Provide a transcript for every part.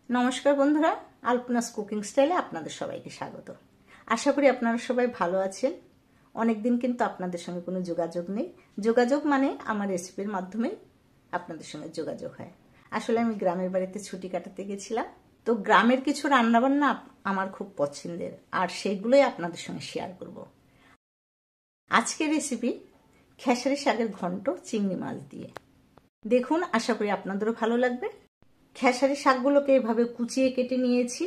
নমস্কার বন্ধুরা, আলপনাস কুকিং স্টাইলে আপনাদের সবাইকে স্বাগত। আশা করি আপনারা সবাই ভালো আছেন। অনেকদিন কিন্তু আপনাদের সঙ্গে কোনো যোগাযোগ নেই। যোগাযোগ মানে আমার রেসিপির মাধ্যমেই আপনাদের সঙ্গে যোগাযোগ হয়। আসলে আমি গ্রামের বাড়িতে ছুটি কাটাতে গেছিলাম, তো গ্রামের কিছু রান্নাবান্না আমার খুব পছন্দের, আর সেইগুলোই আপনাদের সঙ্গে শেয়ার করব। আজকের রেসিপি খেসারি শাকের ঘন্ট চিংড়ি মাছ দিয়ে। দেখুন, আশা করি আপনাদেরও ভালো লাগবে। খেসারি শাকগুলোকে এভাবে কুচিয়ে কেটে নিয়েছি,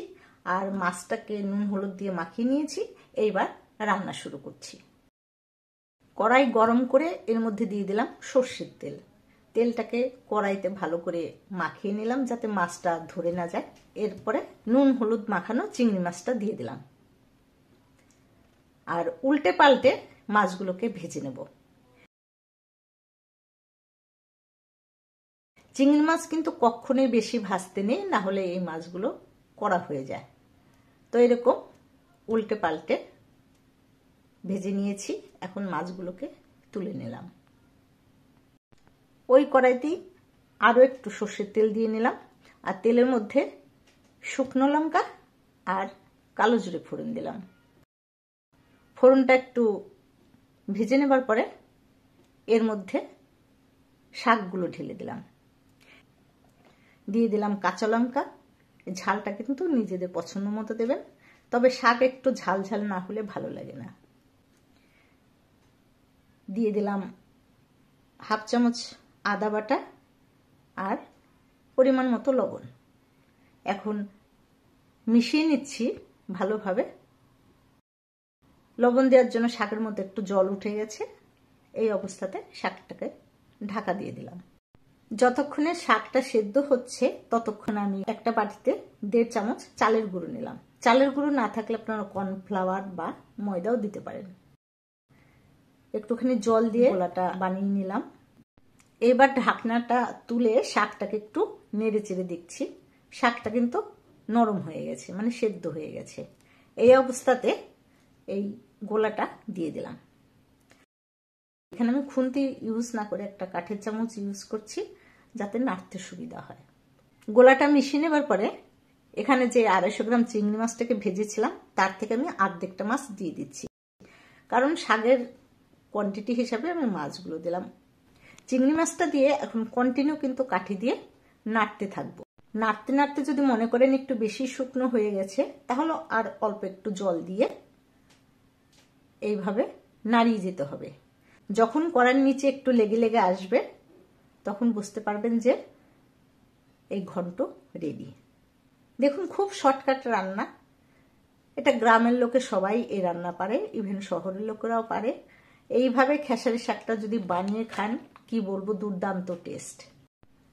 আর মাছটাকে নুন হলুদ দিয়ে মাখিয়ে নিয়েছি। এইবার রান্না শুরু করছি। কড়াই গরম করে এর মধ্যে দিয়ে দিলাম সর্ষের তেল। তেলটাকে কড়াইতে ভালো করে মাখিয়ে নিলাম যাতে মাছটা ধরে না যায়। এরপরে নুন হলুদ মাখানো চিংড়ি মাছটা দিয়ে দিলাম, আর উল্টে পাল্টে মাছগুলোকে ভেজে নেব। চিংড়ি মাছ কিন্তু কখনোই বেশি ভাজতে নেই, না হলে এই মাছগুলো কড়া হয়ে যায়। তো এরকম উল্টে পাল্টে ভেজে নিয়েছি। এখন মাছগুলোকে তুলে নিলাম। ওই কড়াইতেই আরও একটু সর্ষের তেল দিয়ে নিলাম, আর তেলের মধ্যে শুকনো লঙ্কা আর কালো জিরে ফোড়ন দিলাম। ফোড়নটা একটু ভেজে নেবার পরে এর মধ্যে শাকগুলো ঢেলে দিলাম। দিয়ে দিলাম কাঁচা লঙ্কা। ঝালটা কিন্তু নিজেদের পছন্দ মতো দেবেন, তবে শাক একটু ঝাল ঝাল না হলে ভালো লাগে না। দিয়ে দিলাম হাফ চামচ আদা বাটা আর পরিমাণ মতো লবণ। এখন মিশিয়ে নিচ্ছি ভালোভাবে। লবণ দেওয়ার জন্য শাকের মধ্যে একটু জল উঠে গেছে। এই অবস্থাতে শাকটাকে ঢাকা দিয়ে দিলাম। যতক্ষণে শাকটা সেদ্ধ হচ্ছে ততক্ষণ আমি একটা বাটিতে 1.5 চামচ চালের গুঁড়ো নিলাম। চালের গুঁড়ো না থাকলে আপনারা কর্নফ্লাওয়ার বা ময়দাও দিতে পারেন। একটুখানি জল দিয়ে গোলাটা বানিয়ে নিলাম। এবার ঢাকনাটা তুলে শাকটাকে একটু নেড়ে চেড়ে দেখছি। শাকটা কিন্তু নরম হয়ে গেছে, মানে সেদ্ধ হয়ে গেছে। এই অবস্থাতে এই গোলাটা দিয়ে দিলাম। এখানে আমি খুন্তি ইউজ না করে একটা কাঠের চামচ ইউজ করছি, যাতে নাড়তে সুবিধা হয়। গোলাটা মিশিয়ে নেবার পরে এখানে যে 250 গ্রাম চিংড়ি মাছটাকে ভেজেছিলাম তার থেকে আমি অর্ধেকটা মাছ দিয়ে দিচ্ছি, কারণ শাকের কোয়ান্টিটি হিসাবে আমি মাছগুলো দিলাম। চিংড়ি মাছটা দিয়ে এখন কন্টিনিউ কিন্তু কাঠি দিয়ে নাড়তে থাকবো। নাড়তে নাড়তে যদি মনে করেন একটু বেশি শুকনো হয়ে গেছে, তাহলে আর অল্প একটু জল দিয়ে এইভাবে নাড়িয়ে যেতে হবে। যখন কড়ার নিচে একটু লেগে লেগে আসবে তখন বুঝতে পারবেন যে এই ঘন্ট রেডি। দেখুন, খুব শর্টকাট রান্না। এটা গ্রামের লোকে সবাই এই রান্না পারে, ইভেন শহরের লোকেরাও পারে। এইভাবে খেসারি শাকটা যদি বানিয়ে খান, কি বলবো, দুর্দান্ত টেস্ট।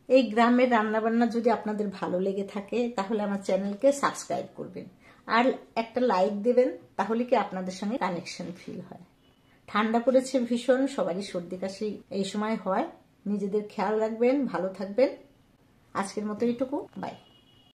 এই গ্রামের রান্নাবান্না যদি আপনাদের ভালো লেগে থাকে তাহলে আমার চ্যানেলকে সাবস্ক্রাইব করবেন, আর একটা লাইক দেবেন, তাহলে কি আপনাদের সঙ্গে কানেকশন ফিল হয়। ঠান্ডা পড়েছে ভীষণ, সবারই সর্দি কাশি এই সময় হয়। নিজেদের খেয়াল রাখবেন, ভালো থাকবেন। আজকের মতো এইটুকু, বাই।